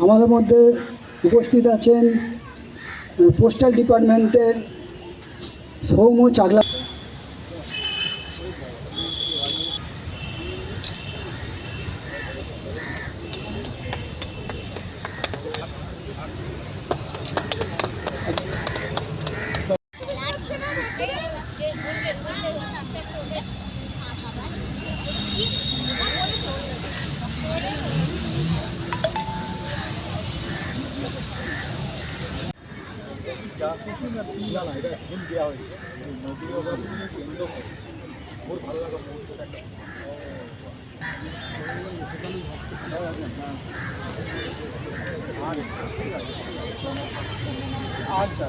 আমাদের মধ্যে উপস্থিত আছেন পোস্টাল ডিপার্টমেন্টের সৌম্য চাগলা। শিশু না না এটা এখন দেওয়া হয়েছে নদী বহুত ভালো লাগা আচ্ছা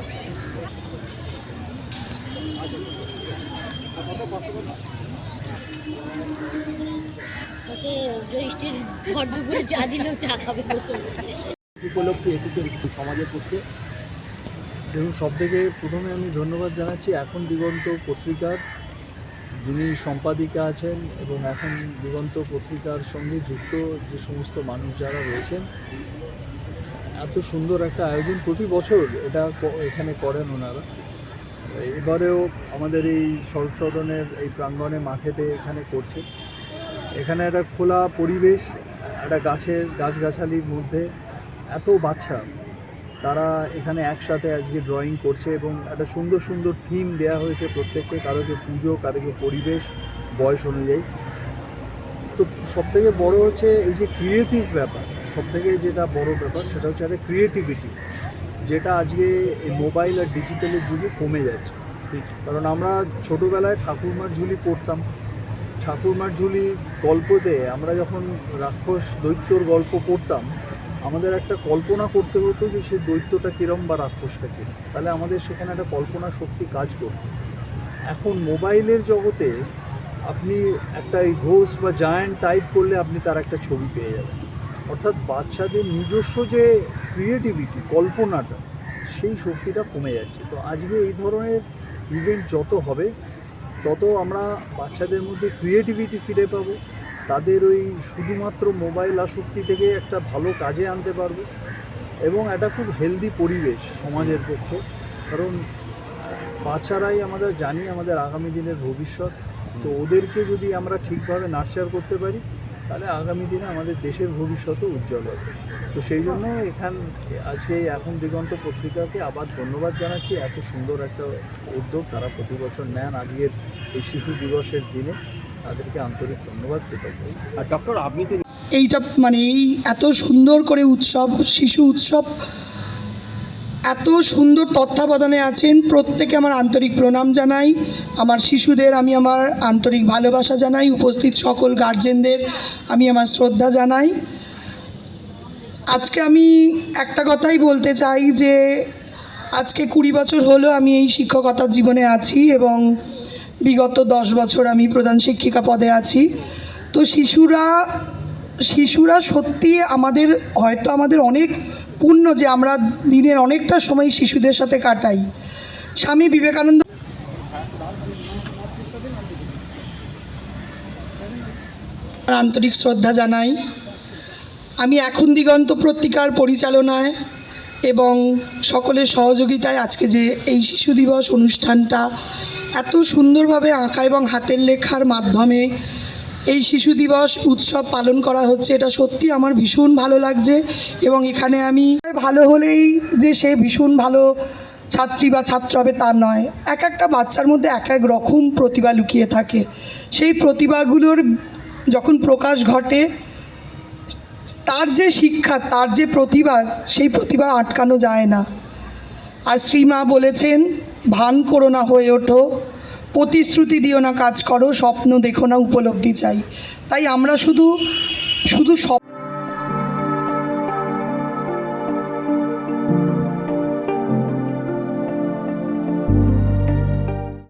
ওকে জ্যৈষ্ঠীর ভর দুপুরে চা দিলেও চা খাবে উপলক্ষে এসেছে সমাজের পক্ষে। এবং সবথেকে প্রথমে আমি ধন্যবাদ জানাচ্ছি এখন দিগন্ত পত্রিকার যিনি সম্পাদিকা আছেন এবং এখন দিগন্ত পত্রিকার সঙ্গে যুক্ত যে সমস্ত মানুষ যারা রয়েছেন। এত সুন্দর একটা আয়োজন প্রতি বছর এটা এখানে করেন ওনারা। এবারেও আমাদের এই শরৎ সদনের এই প্রাঙ্গণে মাঠেতে এখানে করছে। এখানে একটা খোলা পরিবেশ, একটা গাছগাছালির মধ্যে এত বাচ্চা তারা এখানে একসাথে আজকে ড্রয়িং করছে এবং একটা সুন্দর সুন্দর থিম দেয়া হয়েছে প্রত্যেককে, কারোকে পুজো, কারোকে পরিবেশ, বয়স অনুযায়ী। তো সবথেকে বড় হচ্ছে এই যে ক্রিয়েটিভ ব্যাপার, সবথেকে যেটা বড় ব্যাপার সেটা হচ্ছে একটা ক্রিয়েটিভিটি, যেটা আজকে এই মোবাইল আর ডিজিটালের যুগে কমে যাচ্ছে। কারণ আমরা ছোটোবেলায় ঠাকুরমার ঝুলি পড়তাম, ঠাকুরমার ঝুলি গল্পতে আমরা যখন রাক্ষস দৈত্যর গল্প পড়তাম আমাদের একটা কল্পনা করতে হতো যে সেই দৈত্যটা কীরম বা রাক্ষসটা কীরম, তাহলে আমাদের সেখানে একটা কল্পনা শক্তি কাজ করত। এখন মোবাইলের জগতে আপনি একটা এই ঘোষ বা জায়ান্ট টাইপ করলে আপনি তার একটা ছবি পেয়ে যাবেন। অর্থাৎ বাচ্চাদের নিজস্ব যে ক্রিয়েটিভিটি, কল্পনাটা, সেই শক্তিটা কমে যাচ্ছে। তো আজকে এই ধরনের ইভেন্ট যত হবে তত আমরা বাচ্চাদের মধ্যে ক্রিয়েটিভিটি ফিরে পাবো, তাদের ওই শুধুমাত্র মোবাইল আসক্তি থেকে একটা ভালো কাজে আনতে পারবো এবং একটা খুব হেলদি পরিবেশ সমাজের পক্ষে। কারণ বাচ্চারাই আমরা জানি আমাদের আগামী দিনের ভবিষ্যৎ। তো ওদেরকে যদি আমরা ঠিকভাবে নার্চার করতে পারি তাহলে আগামী দিনে আমাদের দেশের ভবিষ্যৎও উজ্জ্বল হবে। তো সেই জন্য আজকে এখন দিগন্ত পত্রিকাকে আবার ধন্যবাদ জানাচ্ছি। এত সুন্দর একটা উদ্যোগ তারা প্রতি বছর নেন আজকের এই শিশু দিবসের দিনে, তাদেরকে আন্তরিক ধন্যবাদ কৃতজ্ঞ। আর ডক্টর, আপনি তো এইটা মানে এই এত সুন্দর করে উৎসব, শিশু উৎসব, এত সুন্দর তত্ত্বাবধানে আছেন, প্রত্যেকে আমার আন্তরিক প্রণাম জানাই। আমার শিশুদের আমি আমার আন্তরিক ভালোবাসা জানাই, উপস্থিত সকল গার্জেনদের আমি আমার শ্রদ্ধা জানাই। আজকে আমি একটা কথাই বলতে চাই যে আজকে 20 বছর হলো আমি এই শিক্ষকতার জীবনে আছি এবং বিগত 10 বছর আমি প্রধান শিক্ষিকা পদে আছি। তো শিশুরা সত্যি আমাদের অনেক পুণ্য যে আমরা দিনের অনেকটা সময় শিশুদের সাথে কাটাই। স্বামী বিবেকানন্দ আন্তরিক শ্রদ্ধা জানাই। আমি এখন দিগন্ত পত্রিকার পরিচালনায় এবং সকলের সহযোগিতায় আজকে যে এই শিশু দিবস অনুষ্ঠানটা এত সুন্দরভাবে আঁকা এবং হাতের লেখার মাধ্যমে এই শিশু দিবস উৎসব পালন করা হচ্ছে, এটা সত্যি আমার ভীষণ ভালো লাগছে। এবং এখানে আমি ভালো হলেই যে সে ভীষণ ভালো ছাত্রী বা ছাত্র হবে তা নয়, এক একটা বাচ্চার মধ্যে এক এক রকম প্রতিভা লুকিয়ে থাকে। সেই প্রতিভাগুলোর যখন প্রকাশ ঘটে, তার যে শিক্ষা, তার যে প্রতিভা, সেই প্রতিভা আটকানো যায় না। আর শ্রীমা বলেছেন, ভান করো না হয়ে ওঠো, প্রতিশ্রুতি দিও না কাজ করো, স্বপ্ন দেখো না উপলব্ধি চাই। তাই আমরা শুধু